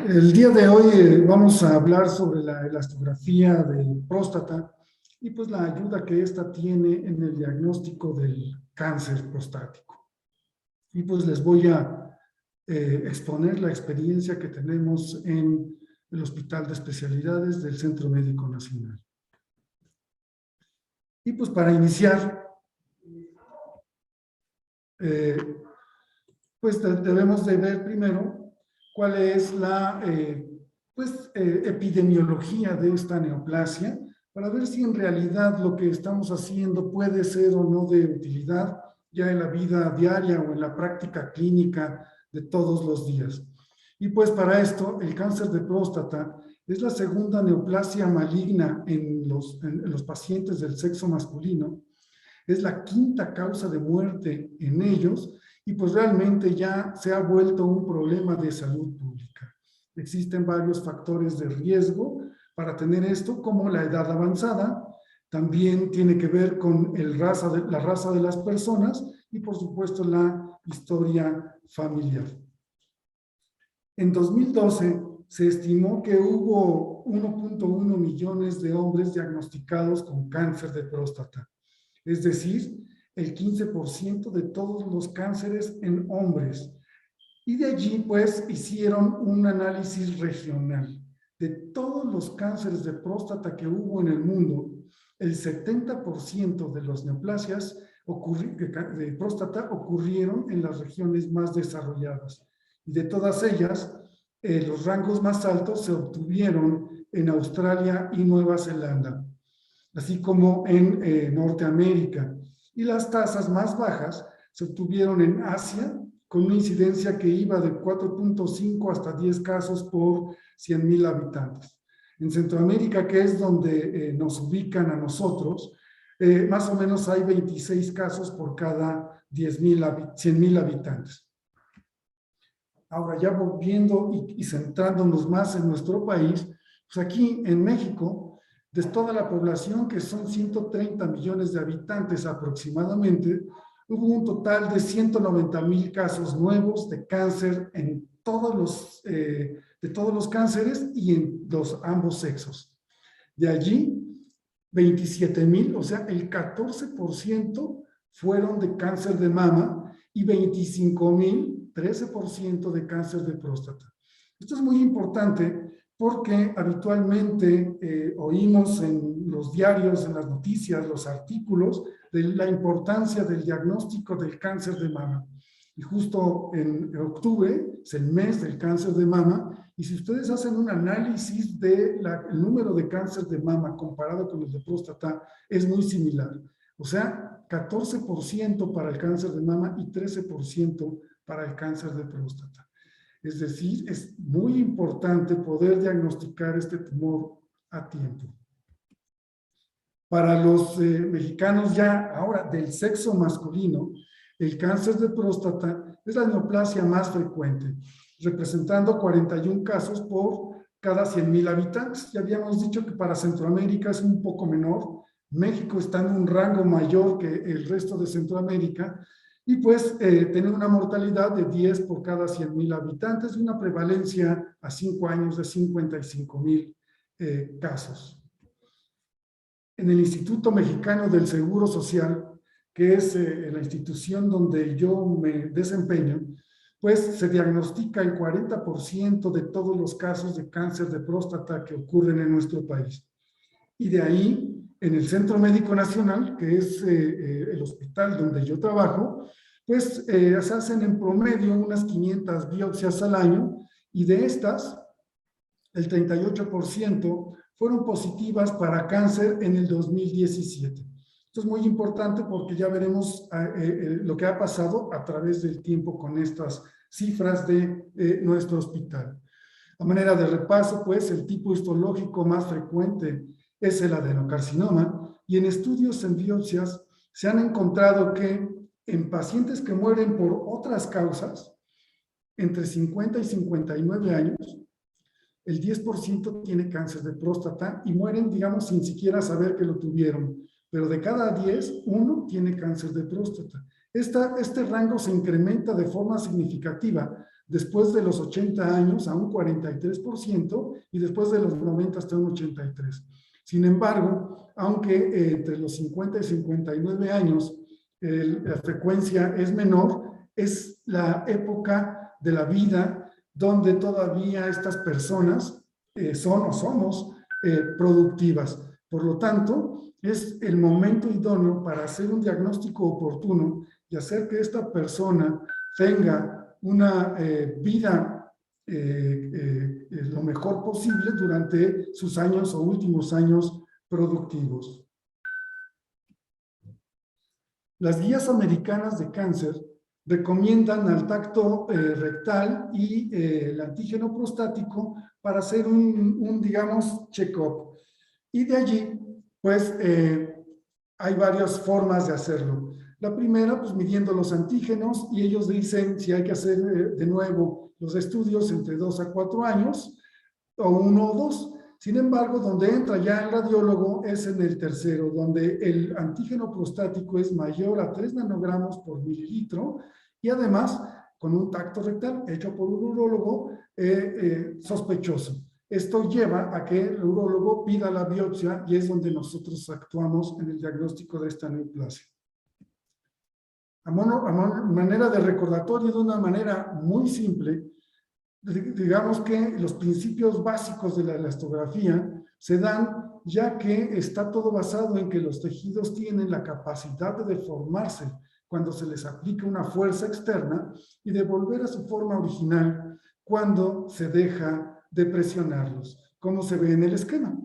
El día de hoy vamos a hablar sobre la elastografía de próstata y pues la ayuda que esta tiene en el diagnóstico del cáncer prostático. Y pues les voy a exponer la experiencia que tenemos en el Hospital de Especialidades del Centro Médico Nacional. Y pues para iniciar, pues debemos de ver primero cuál es la epidemiología de esta neoplasia, para ver si en realidad lo que estamos haciendo puede ser o no de utilidad ya en la vida diaria o en la práctica clínica de todos los días. Y pues para esto, el cáncer de próstata es la segunda neoplasia maligna en los pacientes del sexo masculino, es la quinta causa de muerte en ellos, y pues realmente ya se ha vuelto un problema de salud pública. Existen varios factores de riesgo para tener esto, como la edad avanzada, también tiene que ver con la raza de las personas y por supuesto la historia familiar. En 2012 se estimó que hubo 1.1 millones de hombres diagnosticados con cáncer de próstata, es decir, el 15% de todos los cánceres en hombres. Y de allí, pues, hicieron un análisis regional. De todos los cánceres de próstata que hubo en el mundo, el 70% de las neoplasias de próstata ocurrieron en las regiones más desarrolladas. Y de todas ellas, los rangos más altos se obtuvieron en Australia y Nueva Zelanda, así como en Norteamérica. Y las tasas más bajas se obtuvieron en Asia, con una incidencia que iba de 4.5 hasta 10 casos por 100,000 habitantes. En Centroamérica, que es donde nos ubican a nosotros, más o menos hay 26 casos por cada 100,000 habitantes. Ahora, ya volviendo y centrándonos más en nuestro país, pues aquí en México, de toda la población, que son 130 millones de habitantes aproximadamente, hubo un total de 190,000 casos nuevos de cáncer de todos los cánceres y en ambos sexos. De allí, 27,000, o sea, el 14% fueron de cáncer de mama y 25,000, 13% de cáncer de próstata. Esto es muy importante porque habitualmente oímos en los diarios, en las noticias, los artículos, de la importancia del diagnóstico del cáncer de mama. Y justo en octubre es el mes del cáncer de mama, y si ustedes hacen un análisis del número de cáncer de mama comparado con el de próstata, es muy similar. O sea, 14% para el cáncer de mama y 13% para el cáncer de próstata. Es decir, es muy importante poder diagnosticar este tumor a tiempo. Para los mexicanos ya ahora del sexo masculino, el cáncer de próstata es la neoplasia más frecuente, representando 41 casos por cada 100,000 habitantes. Ya habíamos dicho que para Centroamérica es un poco menor. México está en un rango mayor que el resto de Centroamérica, y pues tiene una mortalidad de 10 por cada 100,000 habitantes y una prevalencia a 5 años de 55,000 casos. En el Instituto Mexicano del Seguro Social, que es la institución donde yo me desempeño, pues se diagnostica el 40% de todos los casos de cáncer de próstata que ocurren en nuestro país. Y de ahí, en el Centro Médico Nacional, que es el hospital donde yo trabajo, pues se hacen en promedio unas 500 biopsias al año, y de estas, el 38% fueron positivas para cáncer en el 2017. Esto es muy importante porque ya veremos lo que ha pasado a través del tiempo con estas cifras de nuestro hospital. A manera de repaso, pues, el tipo histológico más frecuente es el adenocarcinoma, y en estudios en biopsias se han encontrado que en pacientes que mueren por otras causas, entre 50 y 59 años, el 10% tiene cáncer de próstata y mueren, digamos, sin siquiera saber que lo tuvieron. Pero de cada 10, uno tiene cáncer de próstata. Este rango se incrementa de forma significativa después de los 80 años a un 43% y después de los 90 hasta un 83%. Sin embargo, aunque entre los 50 y 59 años la frecuencia es menor, es la época de la vida donde todavía estas personas son o somos productivas. Por lo tanto, es el momento idóneo para hacer un diagnóstico oportuno y hacer que esta persona tenga una vida lo mejor posible durante sus años o últimos años productivos. Las guías americanas de cáncer recomiendan al tacto rectal y el antígeno prostático para hacer digamos, check-up. Y de allí, pues, hay varias formas de hacerlo. La primera, pues, midiendo los antígenos, y ellos dicen si hay que hacer de nuevo los estudios entre 2 a 4 años, o 1 o 2. Sin embargo, donde entra ya el radiólogo es en el tercero, donde el antígeno prostático es mayor a 3 nanogramos por mililitro, y además con un tacto rectal hecho por un urólogo sospechoso. Esto lleva a que el urólogo pida la biopsia y es donde nosotros actuamos en el diagnóstico de esta neoplasia. A manera de recordatorio, de una manera muy simple, digamos que los principios básicos de la elastografía se dan ya que está todo basado en que los tejidos tienen la capacidad de deformarse cuando se les aplica una fuerza externa y de volver a su forma original cuando se deja de presionarlos, como se ve en el esquema.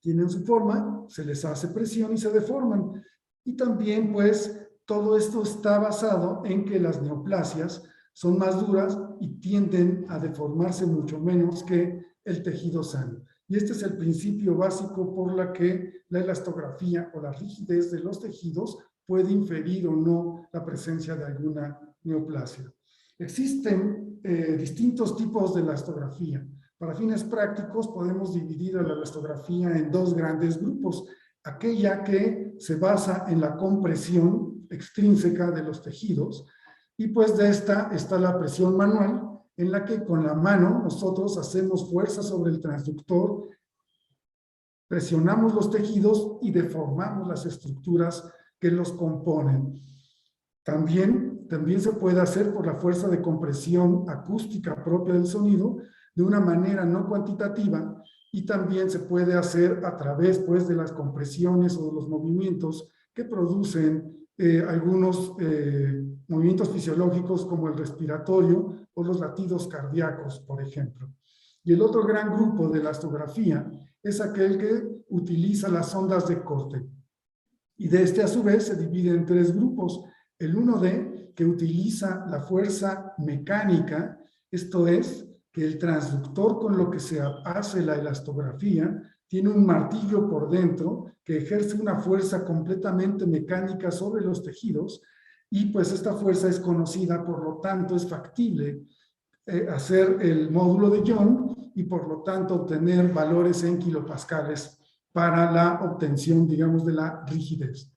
Tienen su forma, se les hace presión y se deforman. Y también, pues, todo esto está basado en que las neoplasias son más duras y tienden a deformarse mucho menos que el tejido sano. Y este es el principio básico por la que la elastografía o la rigidez de los tejidos puede inferir o no la presencia de alguna neoplasia. Existen distintos tipos de elastografía. Para fines prácticos podemos dividir a la elastografía en 2 grandes grupos. Aquella que se basa en la compresión extrínseca de los tejidos, y pues de esta está la presión manual, en la que con la mano nosotros hacemos fuerza sobre el transductor, presionamos los tejidos y deformamos las estructuras que los componen. También se puede hacer por la fuerza de compresión acústica propia del sonido, de una manera no cuantitativa, y también se puede hacer a través, pues, de las compresiones o de los movimientos que producen algunos movimientos fisiológicos como el respiratorio o los latidos cardíacos, por ejemplo. Y el otro gran grupo de elastografía es aquel que utiliza las ondas de corte. Y de este, a su vez, se divide en 3 grupos. El 1D, que utiliza la fuerza mecánica, esto es, que el transductor con lo que se hace la elastografía tiene un martillo por dentro que ejerce una fuerza completamente mecánica sobre los tejidos, y pues esta fuerza es conocida, por lo tanto es factible hacer el módulo de Young y por lo tanto obtener valores en kilopascales para la obtención, digamos, de la rigidez.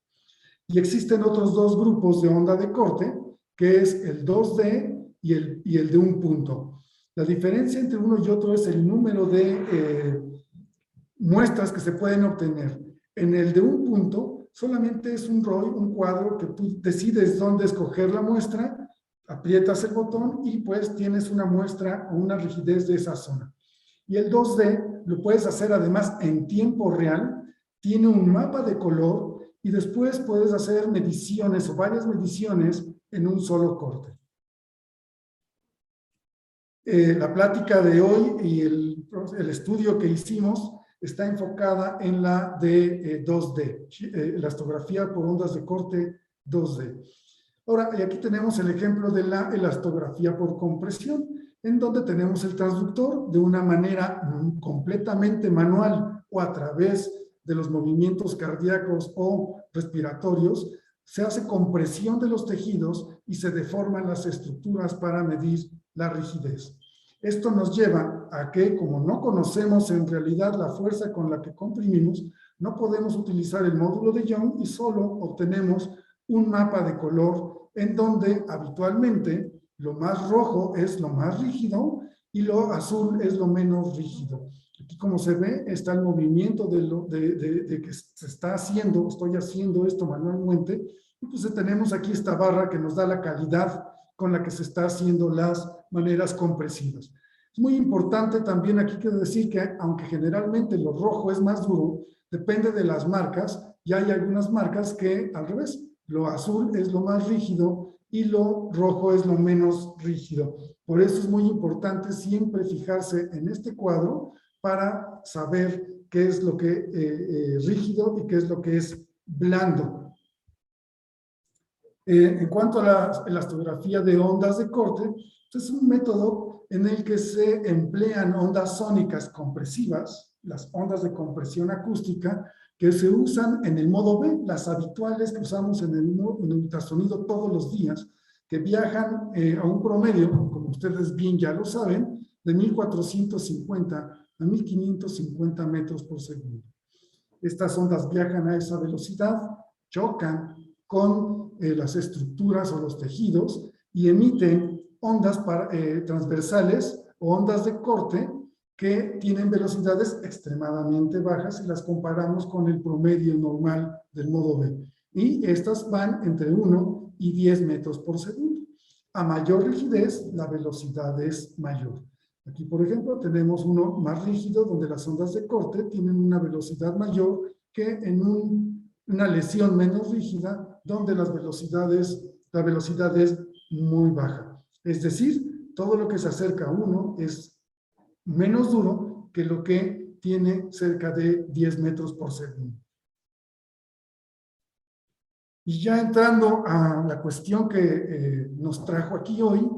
Y existen otros 2 grupos de onda de corte, que es el 2D y el de un punto. La diferencia entre uno y otro es el número de muestras que se pueden obtener. En el de un punto, solamente es un ROI, un cuadro que tú decides dónde escoger la muestra, aprietas el botón y pues tienes una muestra o una rigidez de esa zona. Y el 2D lo puedes hacer además en tiempo real, tiene un mapa de color y después puedes hacer mediciones o varias mediciones en un solo corte. La plática de hoy y el estudio que hicimos está enfocada en la de 2D, elastografía por ondas de corte 2D. Ahora, y aquí tenemos el ejemplo de la elastografía por compresión, en donde tenemos el transductor de una manera completamente manual o a través de los movimientos cardíacos o respiratorios. Se hace compresión de los tejidos y se deforman las estructuras para medir la rigidez. Esto nos lleva a que, como no conocemos en realidad la fuerza con la que comprimimos, no podemos utilizar el módulo de Young y solo obtenemos un mapa de color en donde habitualmente lo más rojo es lo más rígido y lo azul es lo menos rígido. Aquí, como se ve, está el movimiento de que se está haciendo, estoy haciendo esto manualmente, y pues tenemos aquí esta barra que nos da la calidad con la que se está haciendo las maneras compresivas. Es muy importante también aquí quiero decir que aunque generalmente lo rojo es más duro, depende de las marcas, y hay algunas marcas que al revés, lo azul es lo más rígido y lo rojo es lo menos rígido. Por eso es muy importante siempre fijarse en este cuadro para saber qué es lo que es rígido y qué es lo que es blando. En cuanto a la elastografía de ondas de corte, es un método en el que se emplean ondas sónicas compresivas, las ondas de compresión acústica, que se usan en el modo B, las habituales que usamos en el ultrasonido todos los días, que viajan a un promedio, como ustedes bien ya lo saben, de 1450 a 1550 metros por segundo. Estas ondas viajan a esa velocidad, chocan con las estructuras o los tejidos y emiten ondas transversales o ondas de corte que tienen velocidades extremadamente bajas si las comparamos con el promedio normal del modo B. Y estas van entre 1 y 10 metros por segundo. A mayor rigidez, la velocidad es mayor. Aquí, por ejemplo, tenemos uno más rígido donde las ondas de corte tienen una velocidad mayor que en una lesión menos rígida donde la velocidad es muy baja. Es decir, todo lo que se acerca a 1 es menos duro que lo que tiene cerca de 10 metros por segundo. Y ya entrando a la cuestión que nos trajo aquí hoy,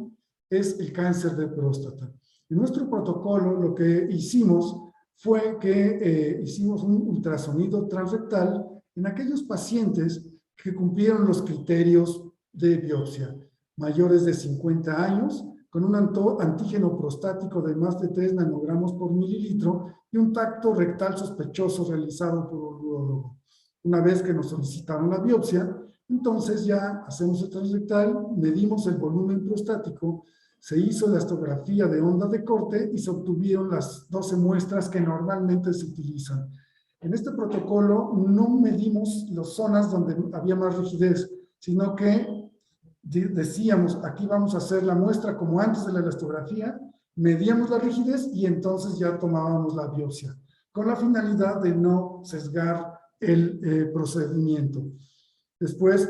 es el cáncer de próstata. En nuestro protocolo lo que hicimos fue que hicimos un ultrasonido transrectal en aquellos pacientes que cumplieron los criterios de biopsia, mayores de 50 años, con un antígeno prostático de más de 3 nanogramos por mililitro y un tacto rectal sospechoso realizado por un urólogo. Una vez que nos solicitaron la biopsia, entonces ya hacemos el transrectal, medimos el volumen prostático, se hizo la elastografía de onda de corte y se obtuvieron las 12 muestras que normalmente se utilizan. En este protocolo no medimos las zonas donde había más rigidez, sino que decíamos, aquí vamos a hacer la muestra como antes de la elastografía, medíamos la rigidez y entonces ya tomábamos la biopsia, con la finalidad de no sesgar el procedimiento. Después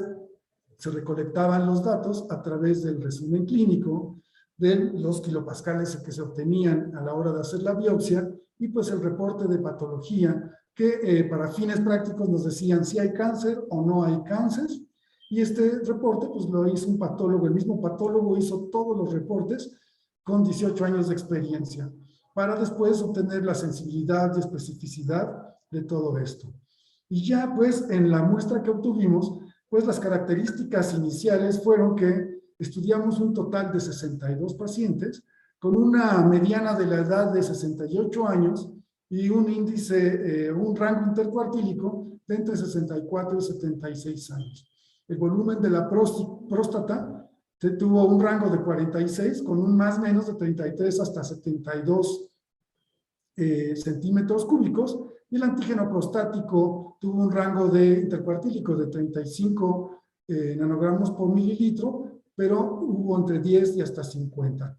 se recolectaban los datos a través del resumen clínico, de los kilopascales que se obtenían a la hora de hacer la biopsia y pues el reporte de patología que para fines prácticos nos decían si hay cáncer o no hay cáncer. Y este reporte pues lo hizo un patólogo, el mismo patólogo hizo todos los reportes con 18 años de experiencia para después obtener la sensibilidad y especificidad de todo esto. Y ya pues en la muestra que obtuvimos, pues las características iniciales fueron que estudiamos un total de 62 pacientes con una mediana de la edad de 68 años y un índice, un rango intercuartílico de entre 64 y 76 años. El volumen de la próstata tuvo un rango de 46 con un más o menos de 33 hasta 72 centímetros cúbicos y el antígeno prostático tuvo un rango de intercuartílico de 35 nanogramos por mililitro, pero hubo entre 10 y hasta 50.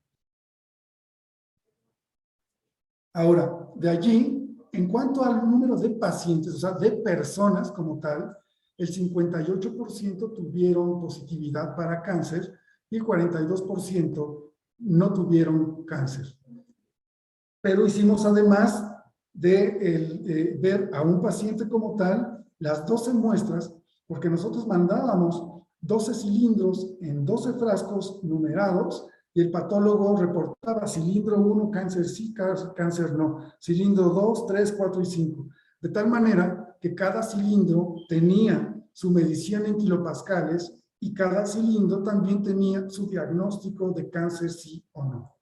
Ahora, de allí, en cuanto al número de pacientes, o sea, de personas como tal, el 58% tuvieron positividad para cáncer y el 42% no tuvieron cáncer. Pero hicimos además de ver a un paciente como tal, las 12 muestras, porque nosotros mandábamos 12 cilindros en 12 frascos numerados y el patólogo reportaba cilindro 1, cáncer sí, cáncer no, cilindro 2, 3, 4 y 5. De tal manera que cada cilindro tenía su medición en kilopascales y cada cilindro también tenía su diagnóstico de cáncer sí o no.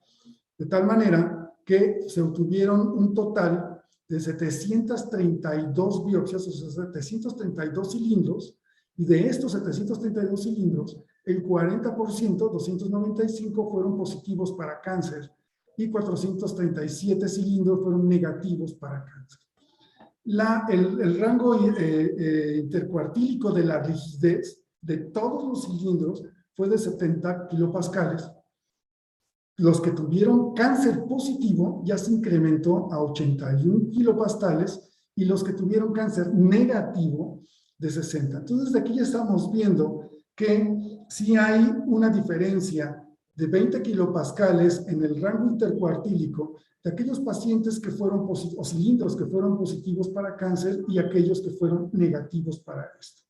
De tal manera que se obtuvieron un total de 732 biopsias, o sea, 732 cilindros, Y de estos 732 cilindros, el 40%, 295, fueron positivos para cáncer y 437 cilindros fueron negativos para cáncer. El rango intercuartílico de la rigidez de todos los cilindros fue de 70 kilopascales. Los que tuvieron cáncer positivo ya se incrementó a 81 kilopascales y los que tuvieron cáncer negativo de 60. Entonces, de aquí ya estamos viendo que sí hay una diferencia de 20 kilopascales en el rango intercuartílico de aquellos pacientes que fueron o cilindros que fueron positivos para cáncer y aquellos que fueron negativos para esto.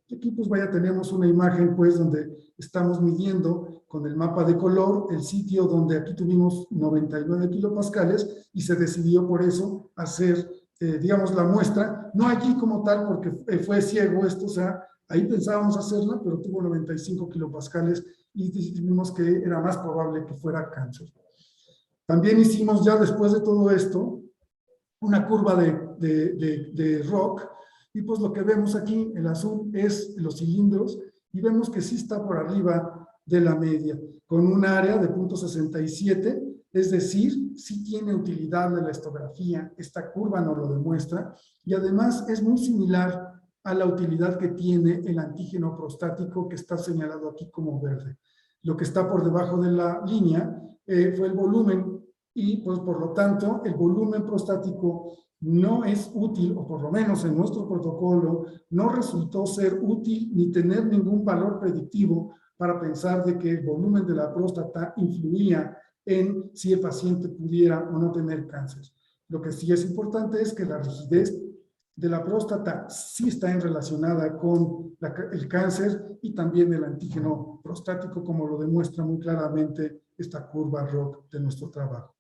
Y aquí pues vaya, tenemos una imagen pues donde estamos midiendo con el mapa de color el sitio donde aquí tuvimos 99 kilopascales y se decidió por eso hacer, digamos, la muestra, no allí como tal porque fue ciego esto, o sea, ahí pensábamos hacerla, pero tuvo 95 kilopascales y decidimos que era más probable que fuera cáncer. También hicimos ya después de todo esto una curva de ROC y pues lo que vemos aquí, el azul, es los cilindros y vemos que sí está por arriba de la media, con un área de 0.67, es decir, sí tiene utilidad de la histografía, esta curva nos lo demuestra y además es muy similar a la utilidad que tiene el antígeno prostático que está señalado aquí como verde. Lo que está por debajo de la línea fue el volumen y pues por lo tanto el volumen prostático no es útil, o por lo menos en nuestro protocolo no resultó ser útil ni tener ningún valor predictivo para pensar de que el volumen de la próstata influía en si el paciente pudiera o no tener cáncer. Lo que sí es importante es que la rigidez de la próstata sí está relacionada con el cáncer y también el antígeno prostático, como lo demuestra muy claramente esta curva ROC de nuestro trabajo.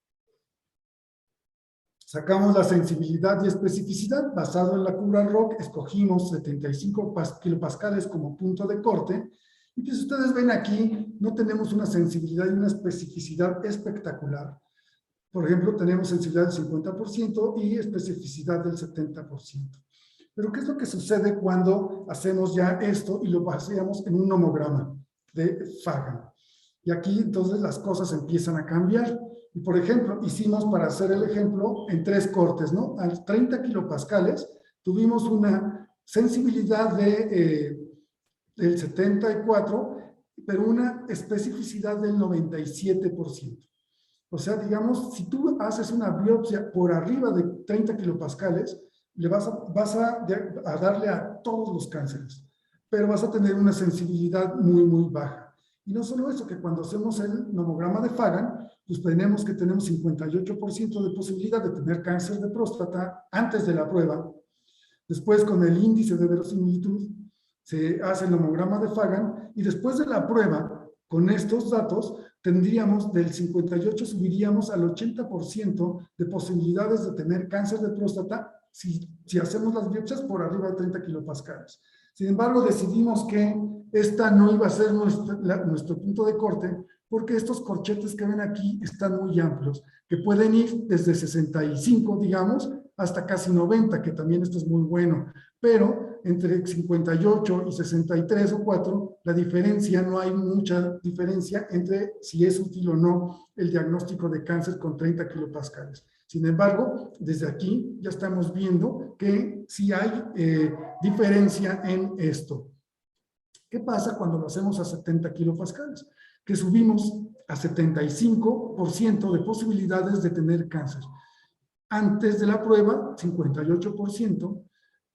Sacamos la sensibilidad y especificidad. Basado en la curva ROC, escogimos 75 kilopascales como punto de corte. Y pues ustedes ven aquí, no tenemos una sensibilidad y una especificidad espectacular. Por ejemplo, tenemos sensibilidad del 50% y especificidad del 70%. Pero ¿qué es lo que sucede cuando hacemos ya esto y lo baseamos en un nomograma de Fagan? Y aquí entonces las cosas empiezan a cambiar. Y por ejemplo, hicimos para hacer el ejemplo en 3 cortes, ¿no? A 30 kilopascales tuvimos una sensibilidad del 74, pero una especificidad del 97%. O sea, digamos, si tú haces una biopsia por arriba de 30 kilopascales, le vas a darle a todos los cánceres, pero vas a tener una sensibilidad muy, muy baja. Y no solo eso, que cuando hacemos el nomograma de Fagan, pues tenemos 58% de posibilidad de tener cáncer de próstata antes de la prueba. Después, con el índice de verosimilitud, se hace el nomograma de Fagan y después de la prueba, con estos datos, tendríamos del 58, subiríamos al 80% de posibilidades de tener cáncer de próstata si hacemos las biopsias por arriba de 30 kilopascales. Sin embargo, decidimos que esta no iba a ser nuestro punto de corte porque estos corchetes que ven aquí están muy amplios, que pueden ir desde 65, digamos, hasta casi 90, que también esto es muy bueno. Pero entre 58 y 63 o 4, la diferencia, no hay mucha diferencia entre si es útil o no el diagnóstico de cáncer con 30 kilopascales. Sin embargo, desde aquí ya estamos viendo que sí hay diferencia en esto. ¿Qué pasa cuando lo hacemos a 70 kilopascales? Que subimos a 75% de posibilidades de tener cáncer. Antes de la prueba, 58%,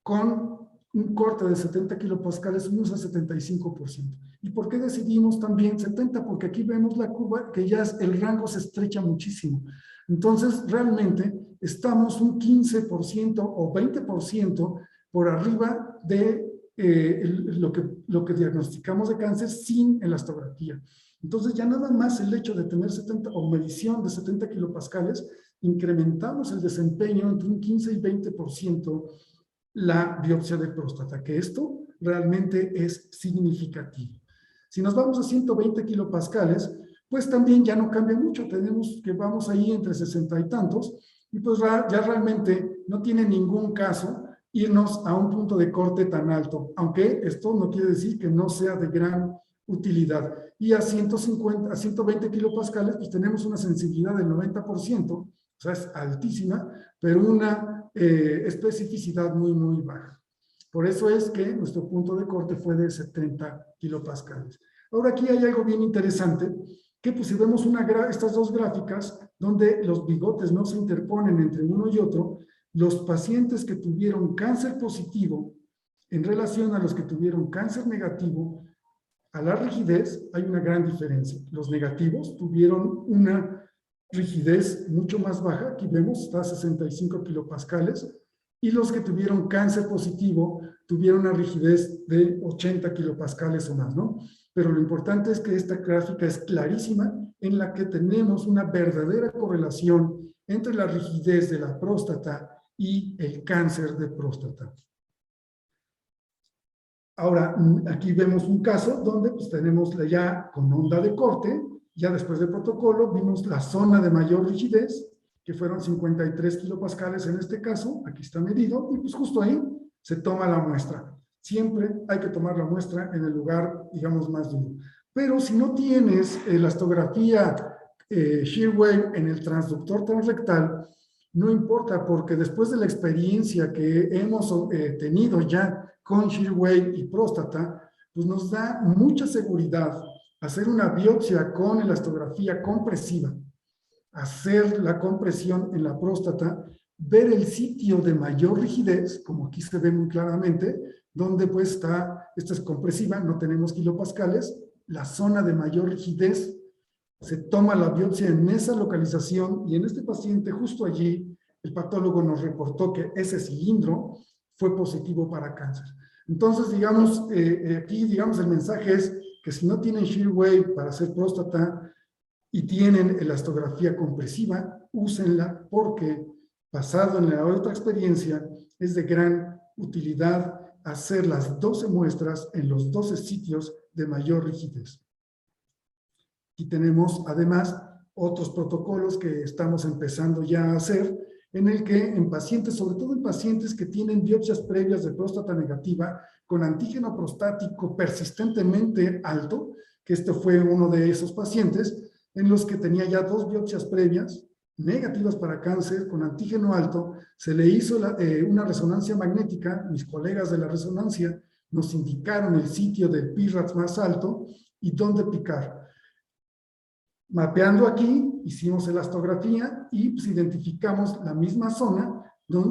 con un corte de 70 kilopascales subimos a 75%. ¿Y por qué decidimos también 70? Porque aquí vemos la curva que ya el rango se estrecha muchísimo. Entonces, realmente estamos un 15% o 20% por arriba de lo que diagnosticamos de cáncer sin elastografía. Entonces, ya nada más el hecho de tener 70 o medición de 70 kilopascales, incrementamos el desempeño entre un 15 y 20% la biopsia de próstata, que esto realmente es significativo. Si nos vamos a 120 kilopascales, pues también ya no cambia mucho, tenemos que vamos ahí entre 60 y tantos, y pues ya realmente no tiene ningún caso irnos a un punto de corte tan alto, aunque esto no quiere decir que no sea de gran utilidad. Y a 150, a 120 kilopascales, pues tenemos una sensibilidad del 90%, o sea, es altísima, pero una especificidad muy, muy baja. Por eso es que nuestro punto de corte fue de 70 kilopascales. Ahora aquí hay algo bien interesante, que pues si vemos estas dos gráficas, donde los bigotes no se interponen entre uno y otro, los pacientes que tuvieron cáncer positivo en relación a los que tuvieron cáncer negativo, a la rigidez hay una gran diferencia. Los negativos tuvieron una rigidez mucho más baja, aquí vemos, está a 65 kilopascales, y los que tuvieron cáncer positivo tuvieron una rigidez de 80 kilopascales o más, ¿no? Pero lo importante es que esta gráfica es clarísima, en la que tenemos una verdadera correlación entre la rigidez de la próstata y el cáncer de próstata. Ahora, aquí vemos un caso donde pues, tenemos ya con onda de corte, ya después del protocolo, vimos la zona de mayor rigidez, que fueron 53 kilopascales en este caso, aquí está medido, y pues justo ahí se toma la muestra. Siempre hay que tomar la muestra en el lugar, digamos, más duro. Pero si no tienes elastografía shear wave en el transductor transrectal, no importa, porque después de la experiencia que hemos tenido ya con shear wave y próstata, pues nos da mucha seguridad hacer una biopsia con elastografía compresiva, hacer la compresión en la próstata, ver el sitio de mayor rigidez, como aquí se ve muy claramente, donde pues está, esta es compresiva, no tenemos kilopascales, la zona de mayor rigidez, se toma la biopsia en esa localización y en este paciente justo allí, el patólogo nos reportó que ese cilindro fue positivo para cáncer. Entonces, digamos, aquí, digamos, el mensaje es que si no tienen shear wave para hacer próstata y tienen elastografía compresiva, úsenla porque, basado en la otra experiencia, es de gran utilidad hacer las 12 muestras en los 12 sitios de mayor rigidez. Y tenemos, además, otros protocolos que estamos empezando ya a hacer, en el que en pacientes, sobre todo en pacientes que tienen biopsias previas de próstata negativa con antígeno prostático persistentemente alto, que este fue uno de esos pacientes, en los que tenía ya 2 biopsias previas negativas para cáncer con antígeno alto, se le hizo una resonancia magnética, mis colegas de la resonancia nos indicaron el sitio del PIRADS más alto y dónde picar. Mapeando aquí, hicimos elastografía y pues, identificamos la misma zona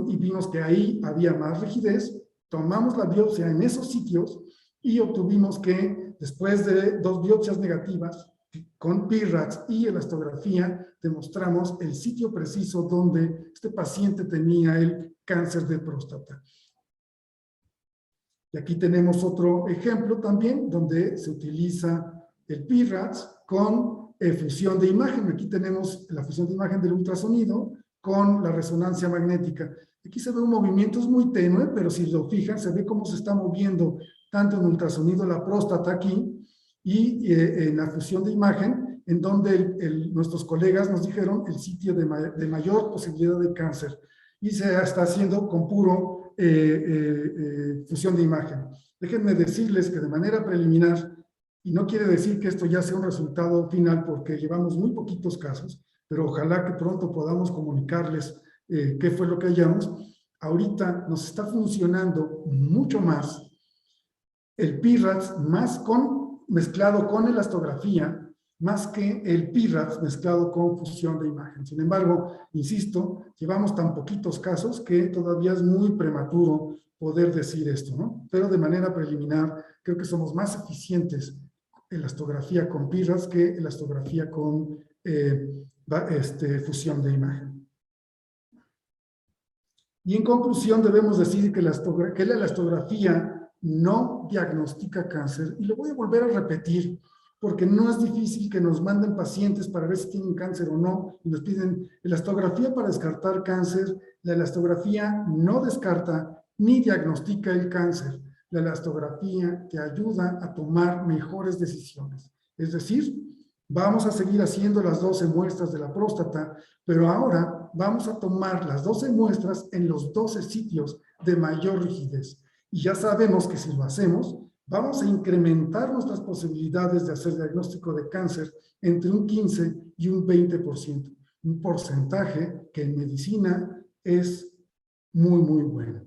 y vimos que ahí había más rigidez, tomamos la biopsia en esos sitios y obtuvimos que después de 2 biopsias negativas, con PIRADS y elastografía, demostramos el sitio preciso donde este paciente tenía el cáncer de próstata. Y aquí tenemos otro ejemplo también, donde se utiliza el PIRADS con fusión de imagen. Aquí tenemos la fusión de imagen del ultrasonido con la resonancia magnética. Aquí se ve un movimiento, es muy tenue, pero si lo fijan, se ve cómo se está moviendo tanto en ultrasonido la próstata aquí y en la fusión de imagen, en donde nuestros colegas nos dijeron el sitio de mayor posibilidad de cáncer. Y se está haciendo con puro fusión de imagen. Déjenme decirles que de manera preliminar, y no quiere decir que esto ya sea un resultado final porque llevamos muy poquitos casos, pero ojalá que pronto podamos comunicarles qué fue lo que hallamos. Ahorita nos está funcionando mucho más el PIRADS mezclado con elastografía, más que el PIRADS mezclado con fusión de imagen. Sin embargo, insisto, llevamos tan poquitos casos que todavía es muy prematuro poder decir esto, ¿no? Pero de manera preliminar, creo que somos más eficientes elastografía con PIRADS que elastografía con fusión de imagen. Y en conclusión debemos decir que la elastografía no diagnostica cáncer, y lo voy a volver a repetir, porque no es difícil que nos manden pacientes para ver si tienen cáncer o no, y nos piden elastografía para descartar cáncer. La elastografía no descarta ni diagnostica el cáncer. La elastografía te ayuda a tomar mejores decisiones. Es decir, vamos a seguir haciendo las 12 muestras de la próstata, pero ahora vamos a tomar las 12 muestras en los 12 sitios de mayor rigidez. Y ya sabemos que si lo hacemos, vamos a incrementar nuestras posibilidades de hacer diagnóstico de cáncer entre un 15 y un 20%. Un porcentaje que en medicina es muy, muy bueno.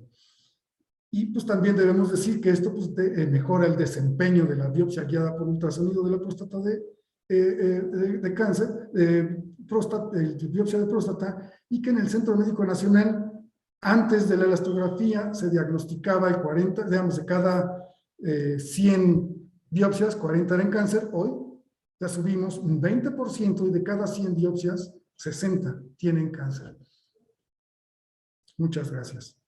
Y pues también debemos decir que esto pues, mejora el desempeño de la biopsia guiada por ultrasonido de la próstata de cáncer, biopsia de próstata, y que en el Centro Médico Nacional, antes de la elastografía, se diagnosticaba el 40, digamos, de cada 100 biopsias, 40 eran cáncer. Hoy ya subimos un 20% y de cada 100 biopsias, 60 tienen cáncer. Muchas gracias.